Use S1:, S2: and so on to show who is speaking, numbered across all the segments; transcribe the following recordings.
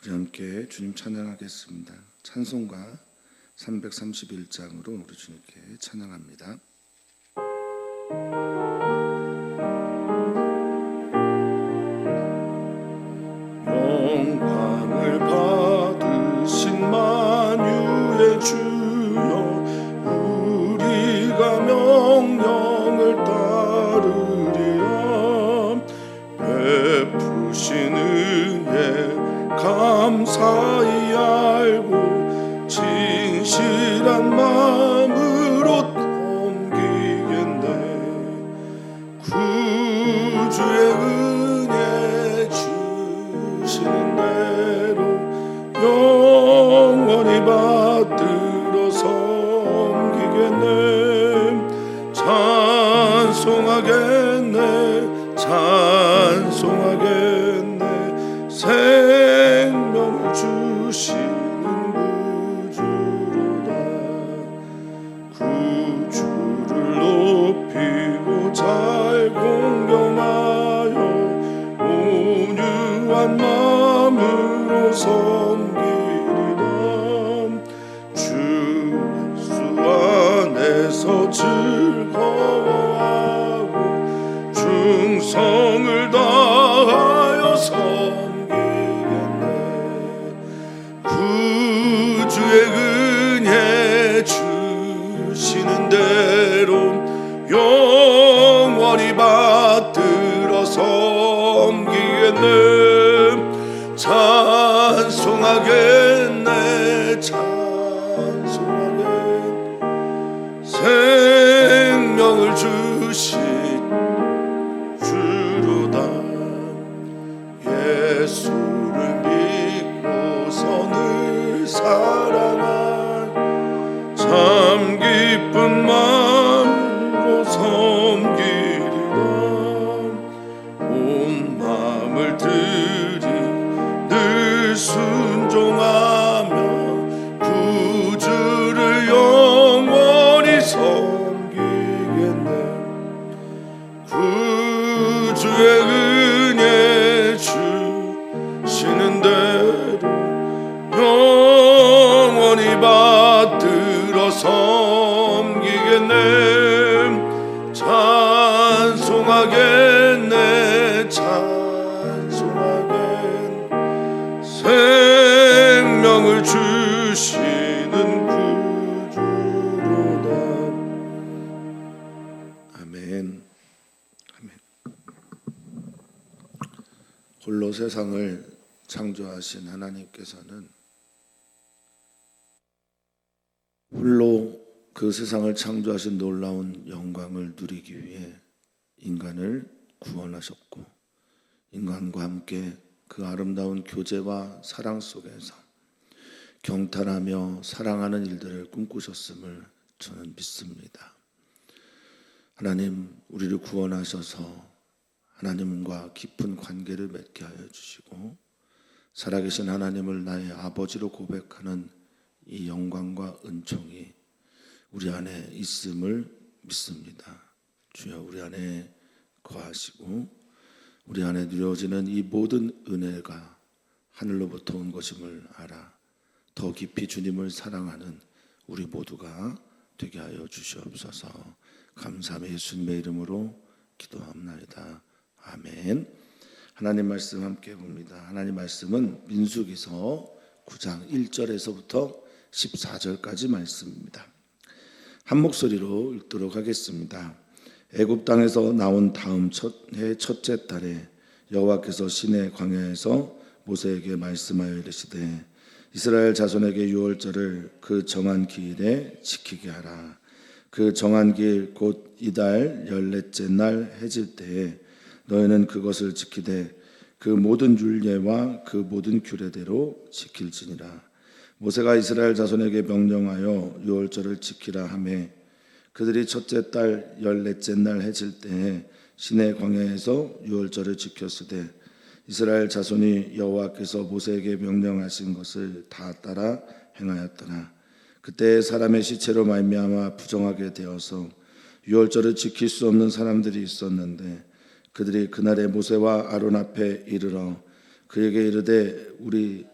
S1: 우리 함께 주님 찬양하겠습니다. 찬송가 331장으로 우리 주님께 찬양합니다.
S2: 영광을 받으신 만유의 주여, 우리가 명령을 따르리라. 베푸신 은혜 감사히 알고 진실한 마음으로 섬기겠네. 구주의 은혜 주시는 대로 영원히 받들어 섬기겠네. 찬송하겠네, 찬송하겠네. 생명을 주시는 구주로다. 구주를 높이고 잘 공경하여 온유한 마음으로 섬기리라. 주 예수 안에서 즐거워하고 충성을 다하여 섬기겠네. 구주의 은혜 주시는 대로 영원히 받들어 섬기겠네. 찬송하겠네, 찬송하겠네. 생명을 주신 주로다. 예수를 믿고서 늘 사랑한 참 기쁜 마음으로 섬기리라. 온 마음을 들이 늘 순종하며 구주를 영원히 섬기겠네. 구주의 은혜 주시는 대로 영원히 받들어 섬기겠네. 찬송하겠네, 찬송하겠네. 생명을 주시는 구주로다.
S1: 아멘. 아멘. 홀로 세상을 창조하신 하나님께서는 홀로 그 세상을 창조하신 놀라운 영광을 누리기 위해 인간을 구원하셨고, 인간과 함께 그 아름다운 교제와 사랑 속에서 경탄하며 사랑하는 일들을 꿈꾸셨음을 저는 믿습니다. 하나님, 우리를 구원하셔서 하나님과 깊은 관계를 맺게 하여 주시고, 살아계신 하나님을 나의 아버지로 고백하는 이 영광과 은총이 우리 안에 있음을 믿습니다. 주여, 우리 안에 거하시고 우리 안에 누려지는 이 모든 은혜가 하늘로부터 온 것임을 알아 더 깊이 주님을 사랑하는 우리 모두가 되게 하여 주시옵소서. 감사함의 예수님의 이름으로 기도합나이다. 아멘. 하나님 말씀 함께 봅니다. 하나님 말씀은 민수기서 9장 1절에서부터 14절까지 말씀입니다. 한 목소리로 읽도록 하겠습니다. 애굽 땅에서 나온 다음 해 첫째 달에 여호와께서 시내 광야에서 모세에게 말씀하여 이르시되 이스라엘 자손에게 유월절을 그 정한 기일에 지키게 하라. 그 정한 기일 곧 이달 14째 날 해질 때에 너희는 그것을 지키되 그 모든 율례와 그 모든 규례대로 지킬지니라. 모세가 이스라엘 자손에게 명령하여 유월절을 지키라 하매 그들이 첫째 달 14째 날 해질 때에 시내 광야에서 유월절을 지켰으되 이스라엘 자손이 여호와께서 모세에게 명령하신 것을 다 따라 행하였더라. 그때 사람의 시체로 말미암아 부정하게 되어서 유월절을 지킬 수 없는 사람들이 있었는데 그들이 그날에 모세와 아론 앞에 이르러 그에게 이르되 우리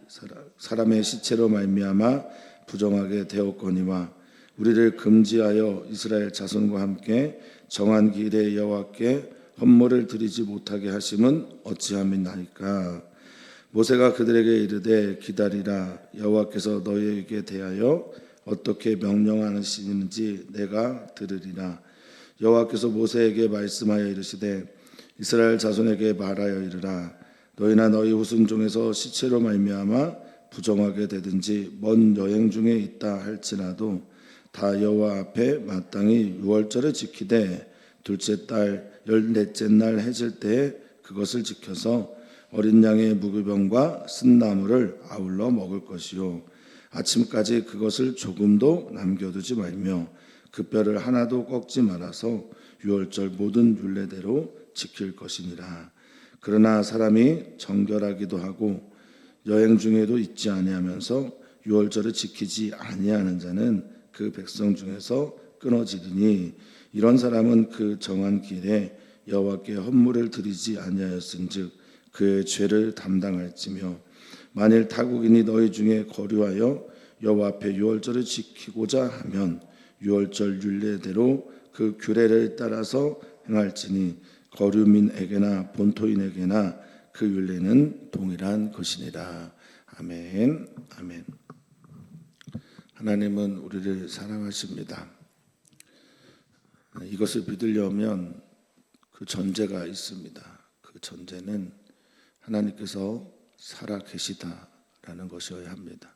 S1: 사람의 시체로 말미암아 부정하게 되었거니와 우리를 금지하여 이스라엘 자손과 함께 정한 길에 여호와께 헌물을 드리지 못하게 하심은 어찌함이나이까. 모세가 그들에게 이르되 기다리라. 여호와께서 너희에게 대하여 어떻게 명령하시는지 내가 들으리라. 여호와께서 모세에게 말씀하여 이르시되 이스라엘 자손에게 말하여 이르라. 너희나 너희 후손 중에서 시체로 말미암아 부정하게 되든지 먼 여행 중에 있다 할지라도 다 여호와 앞에 마땅히 유월절을 지키되 둘째 달 14째 날 해질 때에 그것을 지켜서 어린 양의 무교병과 쓴나물을 아울러 먹을 것이요 아침까지 그것을 조금도 남겨두지 말며 그 뼈를 하나도 꺾지 말아서 유월절 모든 율례대로 지킬 것이니라. 그러나 사람이 정결하기도 하고 여행 중에도 있지 아니하면서 유월절을 지키지 아니하는 자는 그 백성 중에서 끊어지리니 이런 사람은 그 정한 길에 여호와께 헌물을 드리지 아니하였은즉 그의 죄를 담당할지며 만일 타국인이 너희 중에 거류하여 여호와 앞에 유월절을 지키고자 하면 유월절 율례대로 그 규례를 따라서 행할지니 거류민에게나 본토인에게나 그 율례는 동일한 것이니라. 아멘. 아멘. 하나님은 우리를 사랑하십니다. 이것을 믿으려면 그 전제가 있습니다. 그 전제는 하나님께서 살아 계시다라는 것이어야 합니다.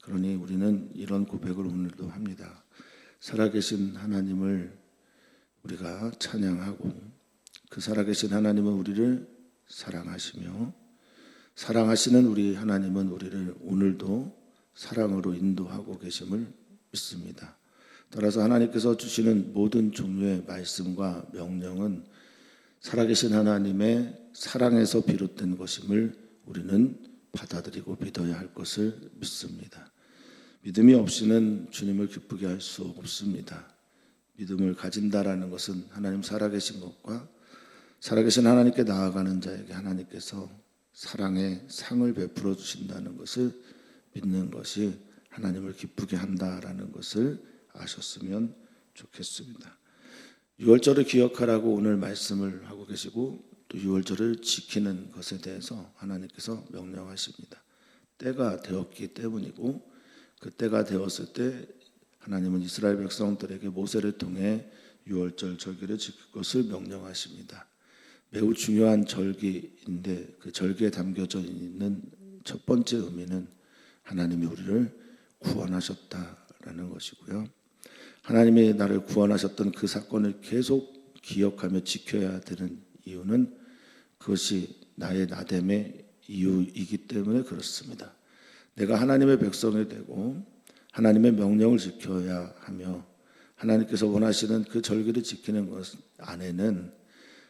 S1: 그러니 우리는 이런 고백을 오늘도 합니다. 살아계신 하나님을 우리가 찬양하고 그 살아계신 하나님은 우리를 사랑하시며 사랑하시는 우리 하나님은 우리를 오늘도 사랑으로 인도하고 계심을 믿습니다. 따라서 하나님께서 주시는 모든 종류의 말씀과 명령은 살아계신 하나님의 사랑에서 비롯된 것임을 우리는 받아들이고 믿어야 할 것을 믿습니다. 믿음이 없이는 주님을 기쁘게 할 수 없습니다. 믿음을 가진다라는 것은 하나님 살아계신 것과 살아계신 하나님께 나아가는 자에게 하나님께서 사랑의 상을 베풀어 주신다는 것을 믿는 것이 하나님을 기쁘게 한다라는 것을 아셨으면 좋겠습니다. 유월절을 기억하라고 오늘 말씀을 하고 계시고 또 유월절을 지키는 것에 대해서 하나님께서 명령하십니다. 때가 되었기 때문이고 그 때가 되었을 때 하나님은 이스라엘 백성들에게 모세를 통해 유월절 절기를 지킬 것을 명령하십니다. 매우 중요한 절기인데 그 절기에 담겨져 있는 첫 번째 의미는 하나님이 우리를 구원하셨다라는 것이고요. 하나님이 나를 구원하셨던 그 사건을 계속 기억하며 지켜야 되는 이유는 그것이 나의 나됨의 이유이기 때문에 그렇습니다. 내가 하나님의 백성이 되고 하나님의 명령을 지켜야 하며 하나님께서 원하시는 그 절기를 지키는 것 안에는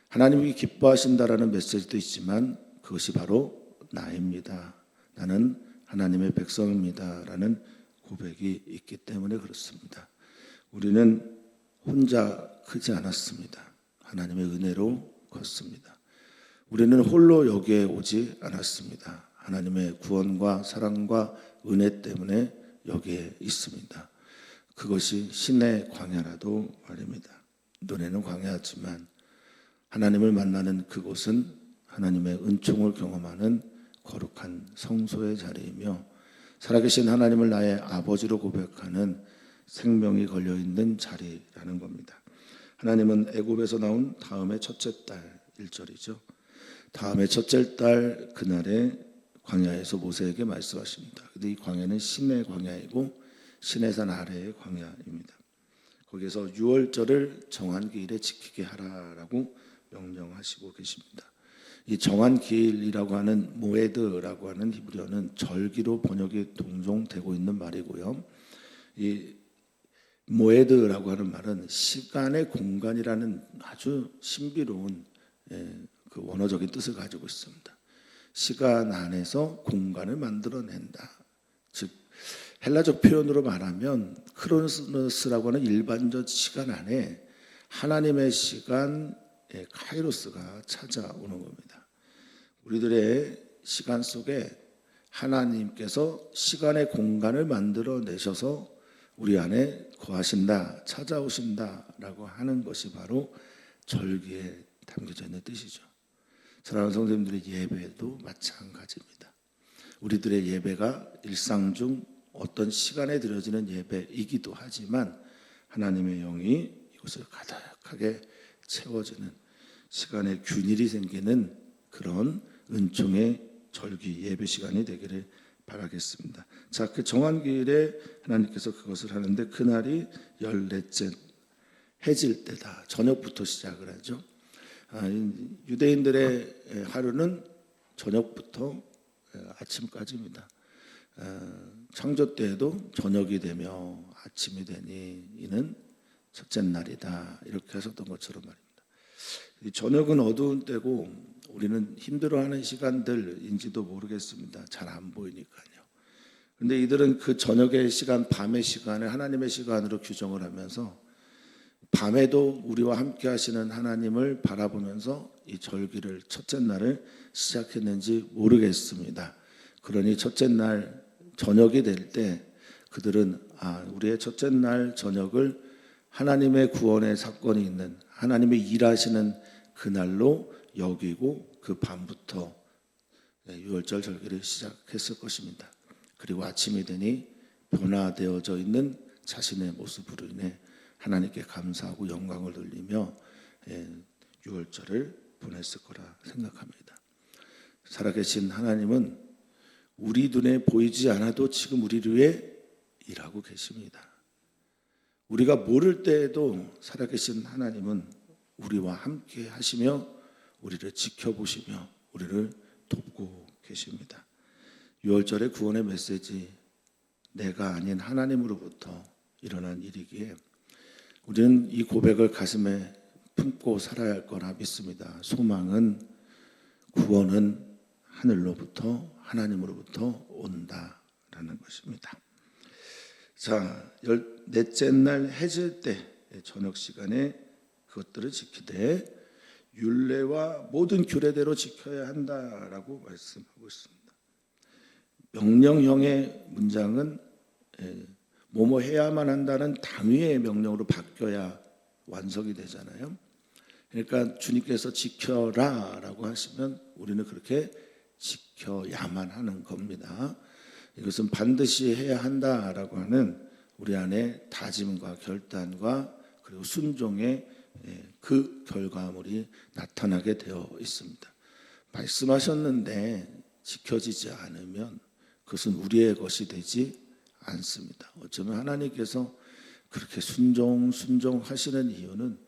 S1: 하나님이 기뻐하신다라는 메시지도 있지만 그것이 바로 나입니다. 나는 하나님의 백성입니다라는 고백이 있기 때문에 그렇습니다. 우리는 혼자 크지 않았습니다. 하나님의 은혜로 컸습니다. 우리는 홀로 여기에 오지 않았습니다. 하나님의 구원과 사랑과 은혜 때문에 여기에 있습니다. 그것이 신의 광야라도 말입니다. 눈에는 광야지만 하나님을 만나는 그곳은 하나님의 은총을 경험하는 거룩한 성소의 자리이며 살아계신 하나님을 나의 아버지로 고백하는 생명이 걸려있는 자리라는 겁니다. 하나님은 애굽에서 나온 다음의 첫째 달 1절이죠. 다음의 첫째 달 그날에 광야에서 모세에게 말씀하십니다. 근데 이 광야는 신의 광야이고 신의 산 아래의 광야입니다. 거기에서 유월절을 정한 기일에 지키게 하라라고 명령하시고 계십니다. 이 정한 기일이라고 하는 모에드라고 하는 히브리어는 절기로 번역이 동종 되고 있는 말이고요. 이 모에드라고 하는 말은 시간의 공간이라는 아주 신비로운 그 원어적인 뜻을 가지고 있습니다. 시간 안에서 공간을 만들어낸다. 즉 헬라적 표현으로 말하면 크로노스라고 하는 일반적 시간 안에 하나님의 시간 카이로스가 찾아오는 겁니다. 우리들의 시간 속에 하나님께서 시간의 공간을 만들어 내셔서 우리 안에 거하신다, 찾아오신다라고 하는 것이 바로 절기에 담겨져 있는 뜻이죠. 사랑하는 성도님들의 예배도 마찬가지입니다. 우리들의 예배가 일상 중 어떤 시간에 드려지는 예배이기도 하지만 하나님의 영이 이것을 가득하게 채워주는 시간에 균일이 생기는 그런 은총의 절기 예배 시간이 되기를 바라겠습니다. 자, 그 정한기일에 하나님께서 그것을 하는데 그날이 14째 해질 때다. 저녁부터 시작을 하죠. 유대인들의 하루는 저녁부터 아침까지입니다. 창조 때에도 저녁이 되며 아침이 되니 이는 첫째 날이다. 이렇게 하셨던 것처럼 말입니다. 이 저녁은 어두운 때고 우리는 힘들어하는 시간들인지도 모르겠습니다. 잘 안 보이니까요. 그런데 이들은 그 저녁의 시간, 밤의 시간을 하나님의 시간으로 규정을 하면서 밤에도 우리와 함께 하시는 하나님을 바라보면서 이 절기를 첫째 날을 시작했는지 모르겠습니다. 그러니 첫째 날 저녁이 될 때 그들은 우리의 첫째 날 저녁을 하나님의 구원의 사건이 있는 하나님의 일하시는 그날로 여기고 그 밤부터 유월절 절기를 시작했을 것입니다. 그리고 아침이 되니 변화되어져 있는 자신의 모습으로 인해 하나님께 감사하고 영광을 돌리며 유월절을 보냈을 거라 생각합니다. 살아계신 하나님은 우리 눈에 보이지 않아도 지금 우리를 위해 일하고 계십니다. 우리가 모를 때에도 살아계신 하나님은 우리와 함께 하시며 우리를 지켜보시며 우리를 돕고 계십니다. 유월절의 구원의 메시지, 내가 아닌 하나님으로부터 일어난 일이기에 우리는 이 고백을 가슴에 품고 살아야 할 거라 믿습니다. 소망은, 구원은 하늘로부터 하나님으로부터 온다라는 것입니다. 자, 14째 날 해질 때 저녁 시간에 그것들을 지키되 율례와 모든 규례대로 지켜야 한다라고 말씀하고 있습니다. 명령형의 문장은 뭐뭐 해야만 한다는 당위의 명령으로 바뀌어야 완성이 되잖아요. 그러니까 주님께서 지켜라라고 하시면 우리는 그렇게 지켜야만 하는 겁니다. 이것은 반드시 해야 한다라고 하는 우리 안에 다짐과 결단과 그리고 순종의 그 결과물이 나타나게 되어 있습니다. 말씀하셨는데 지켜지지 않으면 그것은 우리의 것이 되지 않습니다. 어쩌면 하나님께서 그렇게 순종하시는 이유는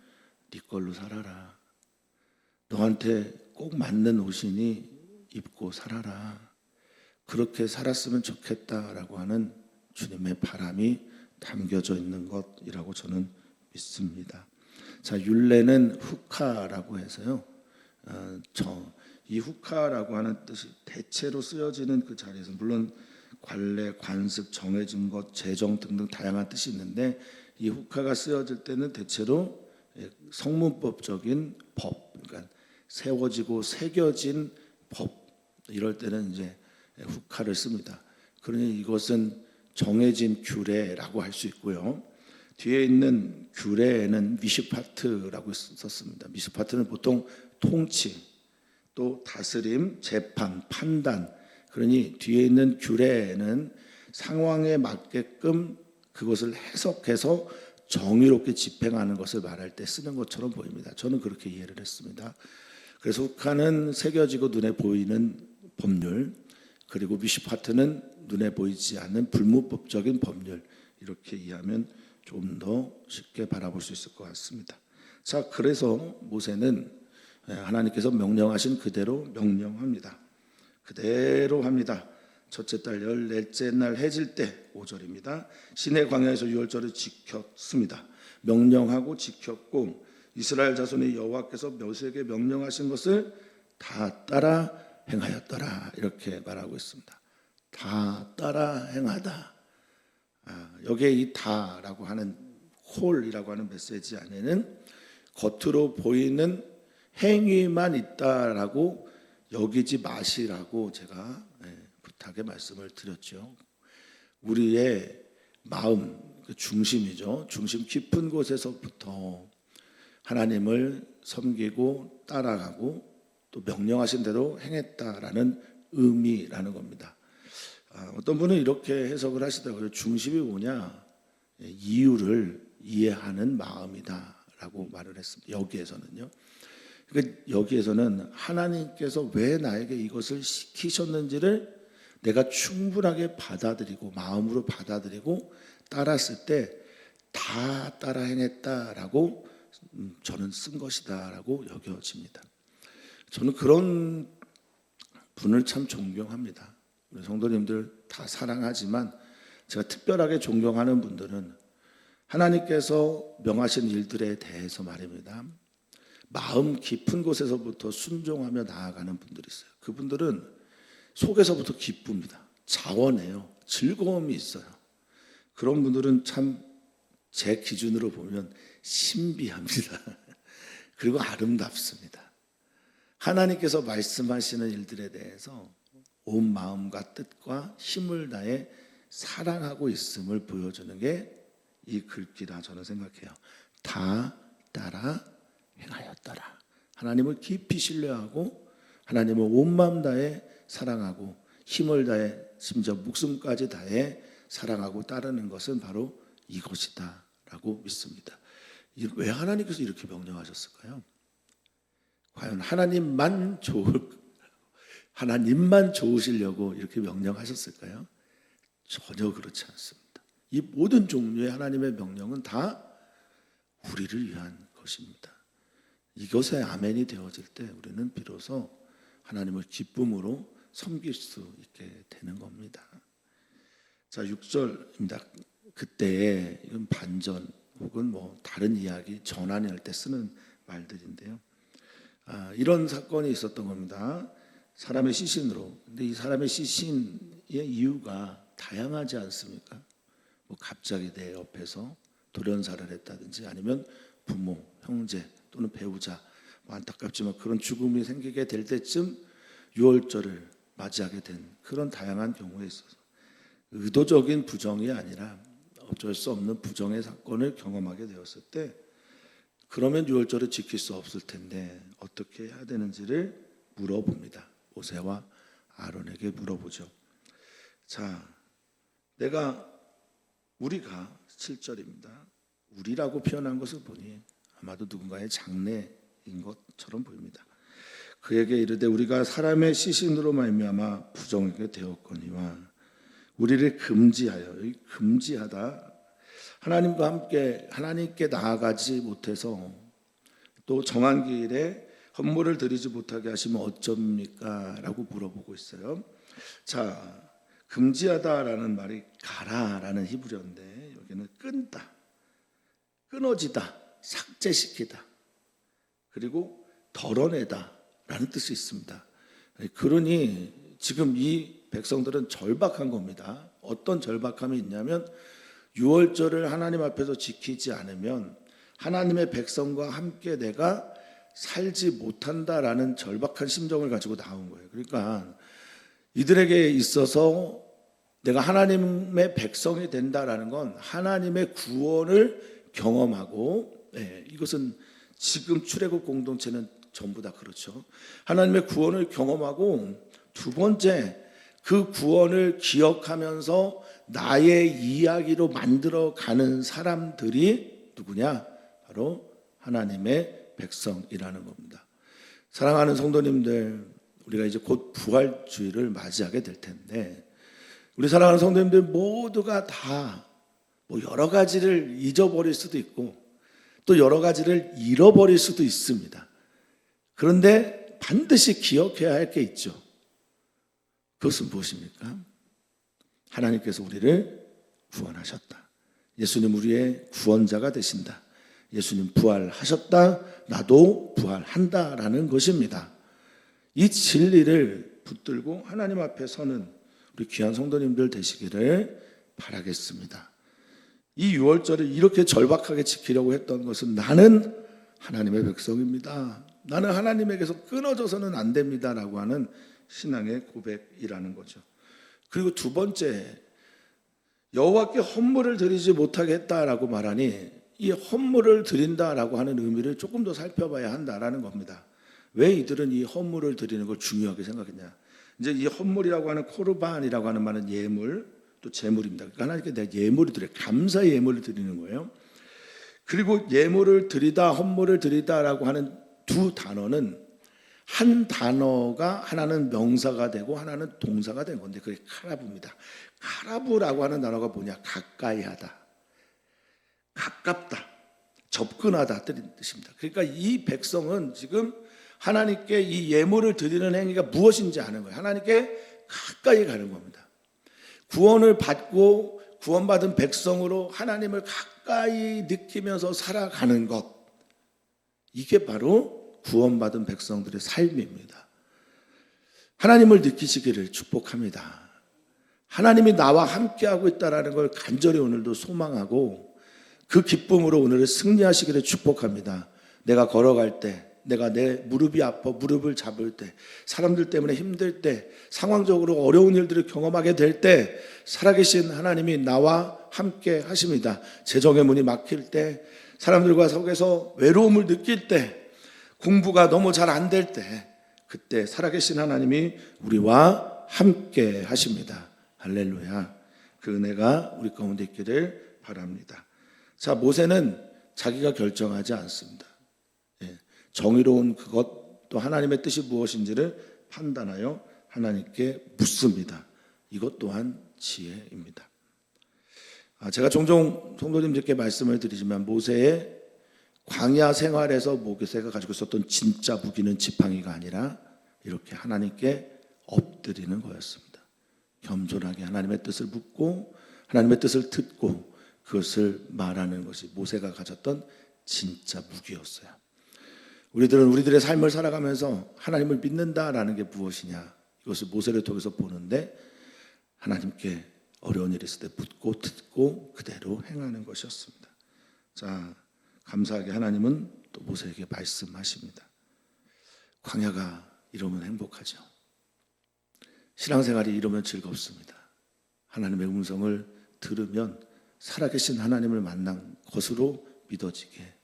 S1: 네 걸로 살아라. 너한테 꼭 맞는 옷이니 입고 살아라. 그렇게 살았으면 좋겠다라고 하는 주님의 바람이 담겨져 있는 것이라고 저는 믿습니다. 자, 율례는 후카라고 해서요. 이 후카라고 하는 뜻이 대체로 쓰여지는 그 자리에서 물론 관례, 관습, 정해진 것, 제정 등등 다양한 뜻이 있는데 이 후카가 쓰여질 때는 대체로 성문법적인 법, 그러니까 세워지고 새겨진 법 이럴 때는 이제 후카를 씁니다. 그러니 이것은 정해진 규례라고 할 수 있고요. 뒤에 있는 규례에는 미슈파트라고 썼습니다. 미슈파트는 보통 통치, 또 다스림, 재판, 판단. 그러니 뒤에 있는 규례에는 상황에 맞게끔 그것을 해석해서 정의롭게 집행하는 것을 말할 때 쓰는 것처럼 보입니다. 저는 그렇게 이해를 했습니다. 그래서 후카는 새겨지고 눈에 보이는 법률, 그리고 미슈파트는 눈에 보이지 않는 불문법적인 법률, 이렇게 이해하면 좀 더 쉽게 바라볼 수 있을 것 같습니다. 자, 그래서 모세는 하나님께서 명령하신 그대로 명령합니다. 그대로 합니다. 첫째 달 14째 날 해질 때 5절입니다. 시내 광야에서 유월절을 지켰습니다. 명령하고 지켰고 이스라엘 자손이 여호와께서 모세에게 명령하신 것을 다 따라 행하였더라. 이렇게 말하고 있습니다. 다 따라 행하다. 여기에 이 다라고 하는 홀이라고 하는 메시지 안에는 겉으로 보이는 행위만 있다라고 여기지 마시라고 제가 부탁의 말씀을 드렸죠. 우리의 마음, 그 중심이죠. 중심 깊은 곳에서부터 하나님을 섬기고 따라가고 또 명령하신 대로 행했다라는 의미라는 겁니다. 어떤 분은 이렇게 해석을 하시더라고요. 중심이 뭐냐? 이유를 이해하는 마음이다라고 말을 했습니다. 여기에서는요. 그러니까 여기에서는 하나님께서 왜 나에게 이것을 시키셨는지를 내가 충분하게 받아들이고 마음으로 받아들이고 따랐을 때 다 따라 행했다라고 저는 쓴 것이다라고 여겨집니다. 저는 그런 분을 참 존경합니다. 우리 성도님들 다 사랑하지만 제가 특별하게 존경하는 분들은 하나님께서 명하신 일들에 대해서 말입니다. 마음 깊은 곳에서부터 순종하며 나아가는 분들이 있어요. 그분들은 속에서부터 기쁩니다. 자원해요. 즐거움이 있어요. 그런 분들은 참 제 기준으로 보면 신비합니다. 그리고 아름답습니다. 하나님께서 말씀하시는 일들에 대해서 온 마음과 뜻과 힘을 다해 사랑하고 있음을 보여주는 게 이 글귀라 저는 생각해요. 다 따라 행하였더라. 하나님을 깊이 신뢰하고 하나님을 온 마음 다해 사랑하고 힘을 다해 심지어 목숨까지 다해 사랑하고 따르는 것은 바로 이것이다 라고 믿습니다. 왜 하나님께서 이렇게 명령하셨을까요? 과연 하나님만 좋으시려고 이렇게 명령하셨을까요? 전혀 그렇지 않습니다. 이 모든 종류의 하나님의 명령은 다 우리를 위한 것입니다. 이것에 아멘이 되어질 때 우리는 비로소 하나님을 기쁨으로 섬길 수 있게 되는 겁니다. 자, 6절입니다. 그때에 이건 반전 혹은 뭐 다른 이야기 전환할 때 쓰는 말들인데요. 이런 사건이 있었던 겁니다. 사람의 시신으로. 근데 이 사람의 시신의 이유가 다양하지 않습니까? 뭐 갑자기 내 옆에서 돌연사를 했다든지 아니면 부모, 형제 또는 배우자, 뭐 안타깝지만 그런 죽음이 생기게 될 때쯤 유월절을 맞이하게 된 그런 다양한 경우에 있어서 의도적인 부정이 아니라 어쩔 수 없는 부정의 사건을 경험하게 되었을 때 그러면 유월절을 지킬 수 없을 텐데 어떻게 해야 되는지를 물어봅니다. 모세와 아론에게 물어보죠. 자, 우리가 7절입니다. 우리라고 표현한 것을 보니 아마도 누군가의 장래인 것처럼 보입니다. 그에게 이르되 우리가 사람의 시신으로 말미암아 부정하게 되었거니와 우리를 금지하여, 금지하다, 하나님과 함께 하나님께 나아가지 못해서 또 정한 기일에 헌물을 드리지 못하게 하시면 어쩝니까? 라고 물어보고 있어요. 자, 금지하다라는 말이 가라라는 히브리어인데 여기는 끊다, 끊어지다, 삭제시키다, 그리고 덜어내다라는 뜻이 있습니다. 그러니 지금 이 백성들은 절박한 겁니다. 어떤 절박함이 있냐면 유월절을 하나님 앞에서 지키지 않으면 하나님의 백성과 함께 내가 살지 못한다라는 절박한 심정을 가지고 나온 거예요. 그러니까 이들에게 있어서 내가 하나님의 백성이 된다라는 건 하나님의 구원을 경험하고, 이것은 지금 출애굽 공동체는 전부 다 그렇죠. 하나님의 구원을 경험하고 두 번째 그 구원을 기억하면서 나의 이야기로 만들어가는 사람들이 누구냐? 바로 하나님의 백성이라는 겁니다. 사랑하는 성도님들, 우리가 이제 곧 부활주의를 맞이하게 될 텐데 우리 사랑하는 성도님들 모두가 다 뭐 여러 가지를 잊어버릴 수도 있고 또 여러 가지를 잃어버릴 수도 있습니다. 그런데 반드시 기억해야 할 게 있죠. 그것은 무엇입니까? 하나님께서 우리를 구원하셨다. 예수님 우리의 구원자가 되신다. 예수님 부활하셨다. 나도 부활한다라는 것입니다. 이 진리를 붙들고 하나님 앞에 서는 우리 귀한 성도님들 되시기를 바라겠습니다. 이 유월절을 이렇게 절박하게 지키려고 했던 것은 나는 하나님의 백성입니다. 나는 하나님에게서 끊어져서는 안 됩니다라고 하는 신앙의 고백이라는 거죠. 그리고 두 번째, 여호와께 헌물을 드리지 못하게 했다라고 말하니 이 헌물을 드린다라고 하는 의미를 조금 더 살펴봐야 한다라는 겁니다. 왜 이들은 이 헌물을 드리는 걸 중요하게 생각했냐? 이제 이 헌물이라고 하는 코르반이라고 하는 말은 예물, 또 제물입니다. 그러니까 하나님께 내가 예물을 드려, 감사의 예물을 드리는 거예요. 그리고 예물을 드리다, 헌물을 드리다라고 하는 두 단어는 한 단어가 하나는 명사가 되고 하나는 동사가 된 건데 그게 카라부입니다. 카라부라고 하는 단어가 뭐냐? 가까이 하다, 가깝다, 접근하다 뜻입니다. 그러니까 이 백성은 지금 하나님께 이 예물을 드리는 행위가 무엇인지 아는 거예요. 하나님께 가까이 가는 겁니다. 구원을 받고 구원받은 백성으로 하나님을 가까이 느끼면서 살아가는 것, 이게 바로 구원받은 백성들의 삶입니다. 하나님을 느끼시기를 축복합니다. 하나님이 나와 함께하고 있다는 걸 간절히 오늘도 소망하고 그 기쁨으로 오늘을 승리하시기를 축복합니다. 내가 걸어갈 때, 내가 내 무릎이 아파 무릎을 잡을 때, 사람들 때문에 힘들 때, 상황적으로 어려운 일들을 경험하게 될 때 살아계신 하나님이 나와 함께 하십니다. 재정의 문이 막힐 때, 사람들과 속에서 외로움을 느낄 때, 공부가 너무 잘 안 될 때, 그때 살아계신 하나님이 우리와 함께 하십니다. 할렐루야. 그 은혜가 우리 가운데 있기를 바랍니다. 자, 모세는 자기가 결정하지 않습니다. 정의로운 그것, 또 하나님의 뜻이 무엇인지를 판단하여 하나님께 묻습니다. 이것 또한 지혜입니다. 제가 종종 성도님들께 말씀을 드리지만 모세의 광야 생활에서 모세가 가지고 있었던 진짜 무기는 지팡이가 아니라 이렇게 하나님께 엎드리는 거였습니다. 겸손하게 하나님의 뜻을 묻고 하나님의 뜻을 듣고 그것을 말하는 것이 모세가 가졌던 진짜 무기였어요. 우리들은 우리들의 삶을 살아가면서 하나님을 믿는다라는 게 무엇이냐, 이것을 모세를 통해서 보는데 하나님께 어려운 일이 있을 때 묻고 듣고 그대로 행하는 것이었습니다. 자, 감사하게 하나님은 또 모세에게 말씀하십니다. 광야가 이러면 행복하죠. 신앙생활이 이러면 즐겁습니다. 하나님의 음성을 들으면 살아계신 하나님을 만난 것으로 믿어지게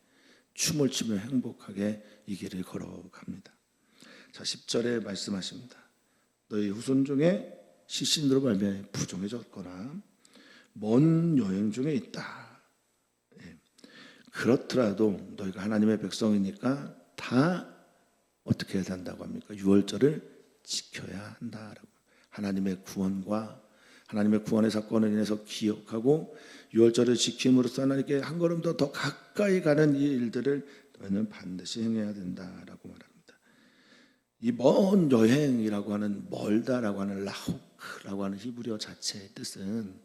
S1: 춤을 추며 행복하게 이 길을 걸어갑니다. 자, 10절에 말씀하십니다. 너희 후손 중에 시신으로 말미암아 부정해졌거나 먼 여행 중에 있다. 그렇더라도 너희가 하나님의 백성이니까 다 어떻게 해야 한다고 합니까? 유월절을 지켜야 한다라고. 하나님의 구원과 하나님의 구원의 사건을 인해서 기억하고 유월절을 지킴으로써 하나님께 한 걸음 더 가까이 가는 이 일들을 너희는 반드시 행해야 된다라고 말합니다. 이 먼 여행이라고 하는, 멀다라고 하는 라호크라고 하는 히브리어 자체의 뜻은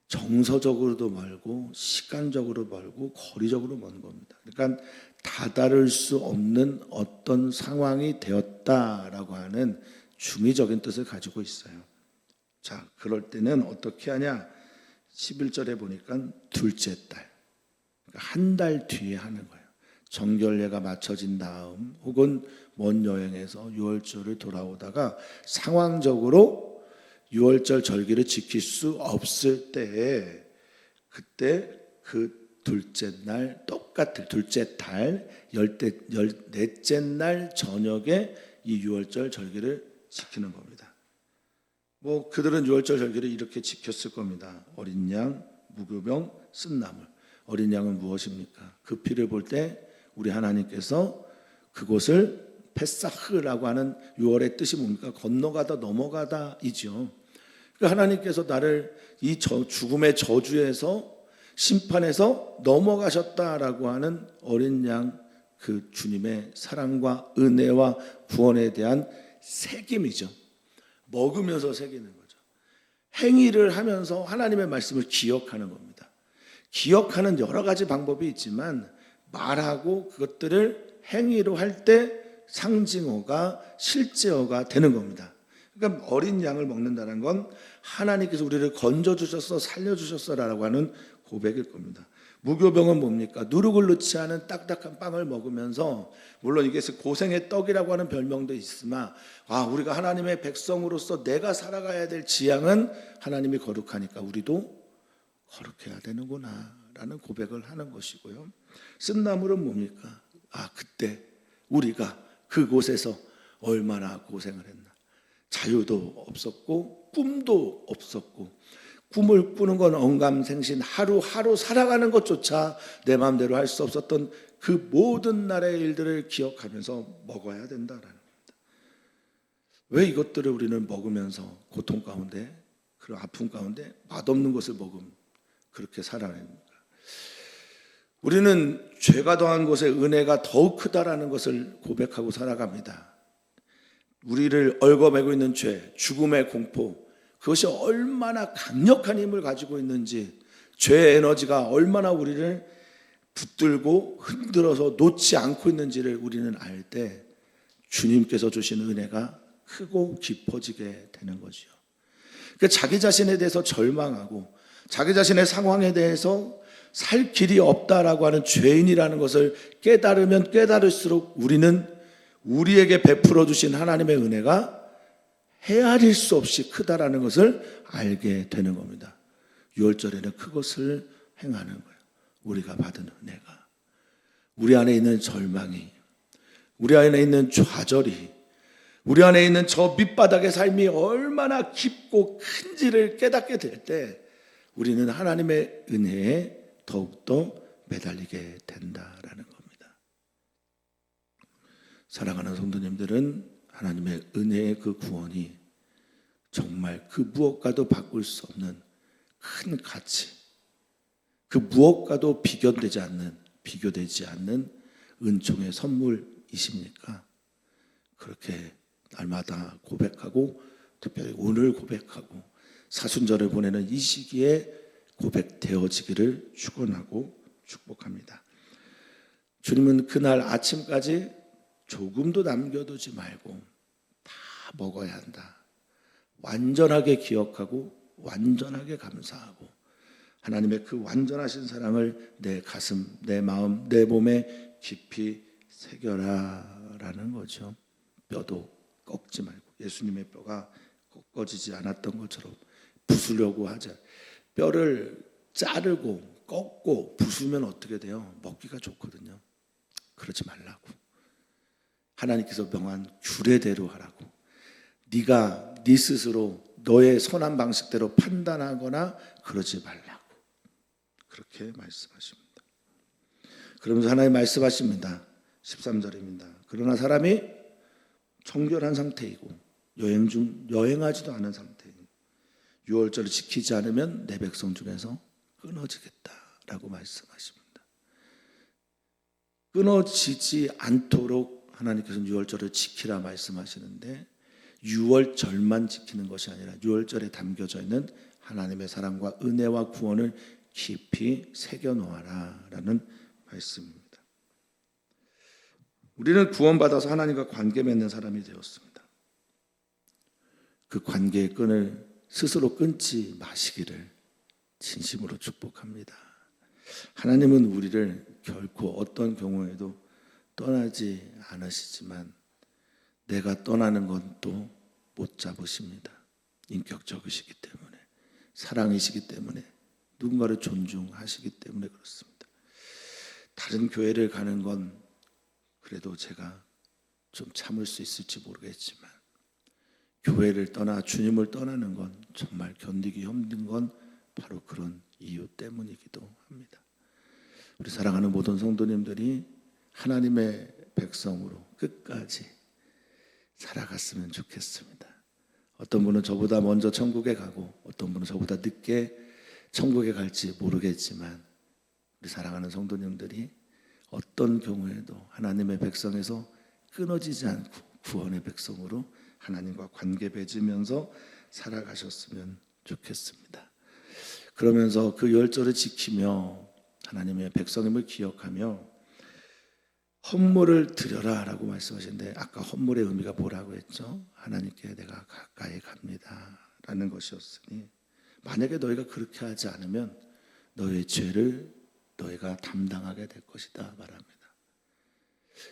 S1: 정서적으로도 멀고 시간적으로 멀고 거리적으로 먼 겁니다. 그러니까 다다를 수 없는 어떤 상황이 되었다라고 하는 중의적인 뜻을 가지고 있어요. 자, 그럴 때는 어떻게 하냐? 11절에 보니까 둘째 달, 그러니까 한 달 뒤에 하는 거예요. 정결례가 마쳐진 다음 혹은 먼 여행에서 유월절을 돌아오다가 상황적으로 유월절 절기를 지킬 수 없을 때에 그때 그 둘째 날 똑같은 둘째 달 열넷째 날 저녁에 이 유월절 절기를 지키는 겁니다. 뭐 그들은 유월절 절기를 이렇게 지켰을 겁니다. 어린 양, 무교병, 쓴 나물. 어린 양은 무엇입니까? 그 피를 볼 때 우리 하나님께서 그곳을 페사흐라고 하는 유월의 뜻이 뭡니까? 건너가다 넘어가다이죠. 그러니까 하나님께서 나를 이 죽음의 저주에서 심판에서 넘어가셨다라고 하는 어린 양, 그 주님의 사랑과 은혜와 구원에 대한 새김이죠. 먹으면서 새기는 거죠. 행위를 하면서 하나님의 말씀을 기억하는 겁니다. 기억하는 여러 가지 방법이 있지만 말하고 그것들을 행위로 할 때 상징어가 실제어가 되는 겁니다. 그러니까 어린 양을 먹는다는 건 하나님께서 우리를 건져주셨어, 살려주셨어라고 하는 고백일 겁니다. 무교병은 뭡니까? 누룩을 넣지 않은 딱딱한 빵을 먹으면서, 물론 이게 고생의 떡이라고 하는 별명도 있으나, 우리가 하나님의 백성으로서 내가 살아가야 될 지향은 하나님이 거룩하니까 우리도 거룩해야 되는구나 라는 고백을 하는 것이고요. 쓴나물은 뭡니까? 그때 우리가 그곳에서 얼마나 고생을 했나. 자유도 없었고 꿈도 없었고, 꿈을 꾸는 건 언감생신 하루하루 살아가는 것조차 내 마음대로 할 수 없었던 그 모든 날의 일들을 기억하면서 먹어야 된다라는 겁니다. 왜 이것들을 우리는 먹으면서 고통 가운데, 그런 아픔 가운데 맛없는 것을 먹으면 그렇게 살아냅니까? 우리는 죄가 더한 곳에 은혜가 더욱 크다라는 것을 고백하고 살아갑니다. 우리를 얽어매고 있는 죄, 죽음의 공포, 그것이 얼마나 강력한 힘을 가지고 있는지, 죄의 에너지가 얼마나 우리를 붙들고 흔들어서 놓지 않고 있는지를 우리는 알 때 주님께서 주신 은혜가 크고 깊어지게 되는 거지요. 그러니까 자기 자신에 대해서 절망하고 자기 자신의 상황에 대해서 살 길이 없다라고 하는 죄인이라는 것을 깨달으면 깨달을수록 우리는 우리에게 베풀어 주신 하나님의 은혜가 헤아릴 수 없이 크다라는 것을 알게 되는 겁니다. 6월절에는 그것을 행하는 거예요. 우리가 받은 은혜가, 우리 안에 있는 절망이, 우리 안에 있는 좌절이, 우리 안에 있는 저 밑바닥의 삶이 얼마나 깊고 큰지를 깨닫게 될 때 우리는 하나님의 은혜에 더욱더 매달리게 된다라는 겁니다. 사랑하는 성도님들은 하나님의 은혜의 그 구원이 정말 그 무엇과도 바꿀 수 없는 큰 가치, 그 무엇과도 비교되지 않는 은총의 선물이십니까? 그렇게 날마다 고백하고, 특별히 오늘 고백하고 사순절을 보내는 이 시기에 고백되어지기를 축원하고 축복합니다. 주님은 그날 아침까지 조금도 남겨두지 말고 다 먹어야 한다. 완전하게 기억하고 완전하게 감사하고 하나님의 그 완전하신 사랑을 내 가슴, 내 마음, 내 몸에 깊이 새겨라라는 거죠. 뼈도 꺾지 말고, 예수님의 뼈가 꺾어지지 않았던 것처럼 부수려고 하자. 뼈를 자르고 꺾고 부수면 어떻게 돼요? 먹기가 좋거든요. 그러지 말라고. 하나님께서 명한 규례대로 하라고. 네가 네 스스로 너의 선한 방식대로 판단하거나 그러지 말라고. 그렇게 말씀하십니다. 그러면서 하나님 말씀하십니다. 13절입니다. 그러나 사람이 청결한 상태이고 여행하지도 않은 상태이고 6월절을 지키지 않으면 내 백성 중에서 끊어지겠다라고 말씀하십니다. 끊어지지 않도록 하나님께서는 6월절을 지키라 말씀하시는데 6월절만 지키는 것이 아니라 6월절에 담겨져 있는 하나님의 사랑과 은혜와 구원을 깊이 새겨놓아라 라는 말씀입니다. 우리는 구원받아서 하나님과 관계 맺는 사람이 되었습니다. 그 관계의 끈을 스스로 끊지 마시기를 진심으로 축복합니다. 하나님은 우리를 결코 어떤 경우에도 떠나지 않으시지만 내가 떠나는 건 또 못 잡으십니다. 인격적이시기 때문에, 사랑이시기 때문에, 누군가를 존중하시기 때문에 그렇습니다. 다른 교회를 가는 건 그래도 제가 좀 참을 수 있을지 모르겠지만 교회를 떠나 주님을 떠나는 건 정말 견디기 힘든 건 바로 그런 이유 때문이기도 합니다. 우리 사랑하는 모든 성도님들이 하나님의 백성으로 끝까지 살아갔으면 좋겠습니다. 어떤 분은 저보다 먼저 천국에 가고 어떤 분은 저보다 늦게 천국에 갈지 모르겠지만 우리 사랑하는 성도님들이 어떤 경우에도 하나님의 백성에서 끊어지지 않고 구원의 백성으로 하나님과 관계 맺으면서 살아가셨으면 좋겠습니다. 그러면서 그 열절을 지키며 하나님의 백성임을 기억하며 헌물을 드려라 라고 말씀하시는데 아까 헌물의 의미가 뭐라고 했죠? 하나님께 내가 가까이 갑니다 라는 것이었으니 만약에 너희가 그렇게 하지 않으면 너의 죄를 너희가 담당하게 될 것이다 말합니다.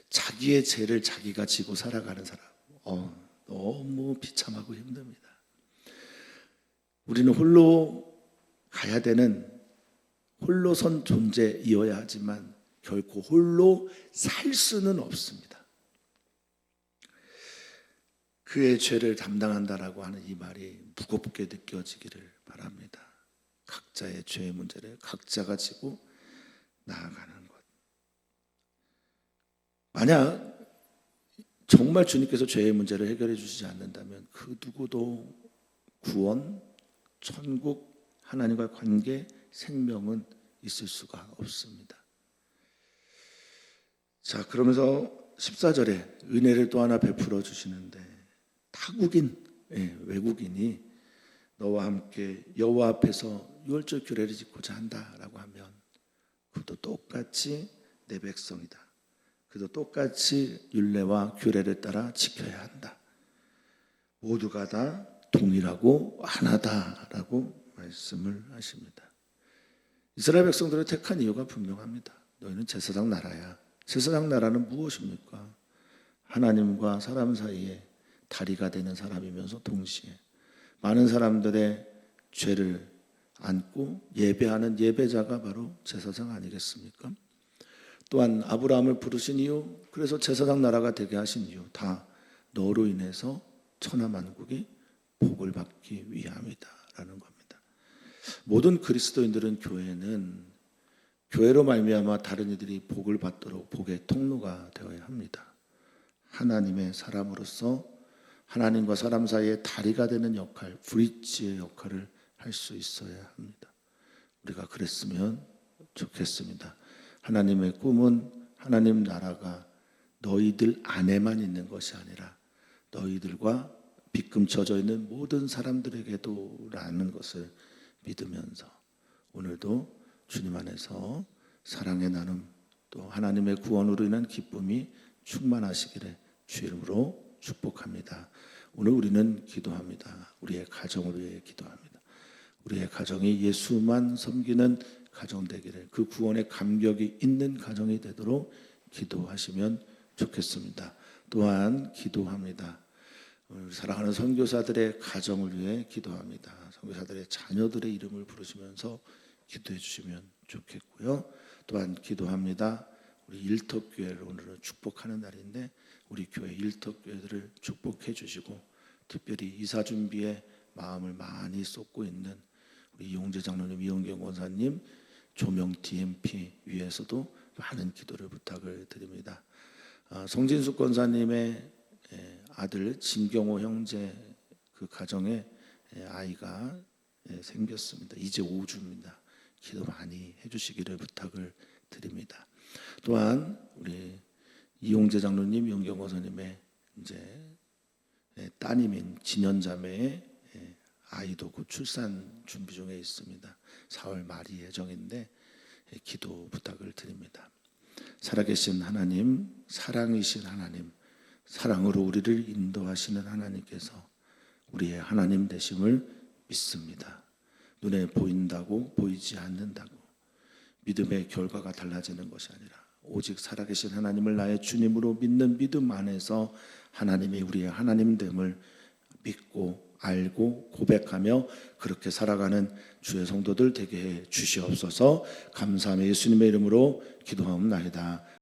S1: 자기의 죄를 자기가 지고 살아가는 사람, 너무 비참하고 힘듭니다. 우리는 홀로 가야 되는 홀로선 존재이어야 하지만 결코 홀로 살 수는 없습니다. 그의 죄를 담당한다라고 하는 이 말이 무겁게 느껴지기를 바랍니다. 각자의 죄의 문제를 각자가 지고 나아가는 것. 만약 정말 주님께서 죄의 문제를 해결해 주시지 않는다면 그 누구도 구원, 천국, 하나님과의 관계, 생명은 있을 수가 없습니다. 자, 그러면서 14절에 은혜를 또 하나 베풀어 주시는데 타국인, 외국인이 너와 함께 여호와 앞에서 유월절 규례를 지고자 한다라고 하면 그도 똑같이 내 백성이다. 그도 똑같이 율례와 규례를 따라 지켜야 한다. 모두가 다 동일하고 하나다라고 말씀을 하십니다. 이스라엘 백성들을 택한 이유가 분명합니다. 너희는 제사장 나라야. 제사장 나라는 무엇입니까? 하나님과 사람 사이에 다리가 되는 사람이면서 동시에 많은 사람들의 죄를 안고 예배하는 예배자가 바로 제사장 아니겠습니까? 또한 아브라함을 부르신 이유, 그래서 제사장 나라가 되게 하신 이유, 다 너로 인해서 천하만국이 복을 받기 위함이다라는 겁니다. 모든 그리스도인들은 교회로 말미암아 다른 이들이 복을 받도록 복의 통로가 되어야 합니다. 하나님의 사람으로서 하나님과 사람 사이에 다리가 되는 역할, 브릿지의 역할을 할 수 있어야 합니다. 우리가 그랬으면 좋겠습니다. 하나님의 꿈은 하나님 나라가 너희들 안에만 있는 것이 아니라 너희들과 빗금쳐져 있는 모든 사람들에게도 라는 것을 믿으면서 오늘도 주님 안에서 사랑의 나눔 또 하나님의 구원으로 인한 기쁨이 충만하시기를 주 이름으로 축복합니다. 오늘 우리는 기도합니다. 우리의 가정을 위해 기도합니다. 우리의 가정이 예수만 섬기는 가정 되기를, 그 구원의 감격이 있는 가정이 되도록 기도하시면 좋겠습니다. 또한 기도합니다. 우리 사랑하는 선교사들의 가정을 위해 기도합니다. 선교사들의 자녀들의 이름을 부르시면서 기도해 주시면 좋겠고요. 또한 기도합니다. 우리 일터교회를 오늘은 축복하는 날인데 우리 교회 일터교회들을 축복해 주시고 특별히 이사 준비에 마음을 많이 쏟고 있는 우리 이용재 장로님, 이용경 권사님, 조명 DMP 위에서도 많은 기도를 부탁을 드립니다. 성진숙 권사님의 아들 진경호 형제 그 가정에 아이가 생겼습니다. 이제 5주입니다. 기도 많이 해주시기를 부탁을 드립니다. 또한 우리 이용재 장로님, 이용경 권사님의 이제 따님인 진현자매의 아이도 곧 출산 준비 중에 있습니다. 4월 말이 예정인데 기도 부탁을 드립니다. 살아계신 하나님, 사랑이신 하나님, 사랑으로 우리를 인도하시는 하나님께서 우리의 하나님 되심을 믿습니다. 눈에 보인다고 보이지 않는다고 믿음의 결과가 달라지는 것이 아니라 오직 살아계신 하나님을 나의 주님으로 믿는 믿음 안에서 하나님이 우리의 하나님됨을 믿고 알고 고백하며 그렇게 살아가는 주의 성도들 되게 해 주시옵소서. 감사하며 예수님의 이름으로 기도하옵나이다.